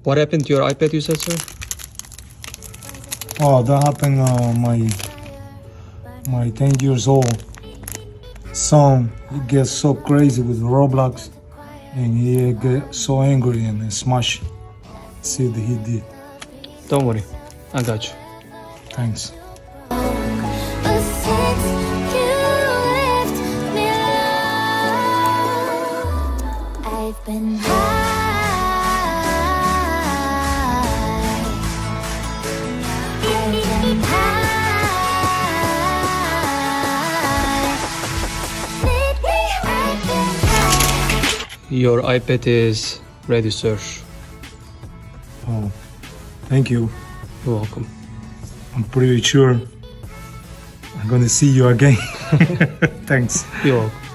What happened to your iPad, you said, sir? Oh, that happened. My 10 years old son, he gets so crazy with Roblox, and he gets so angry and smash. See what he did. Don't worry. I got you. Thanks. But since you left me alone, I've been high. I've been high. Lately I've been high. Your iPad is ready, sir. Oh, thank you. You're welcome. I'm pretty sure I'm gonna see you again. Thanks. You're welcome.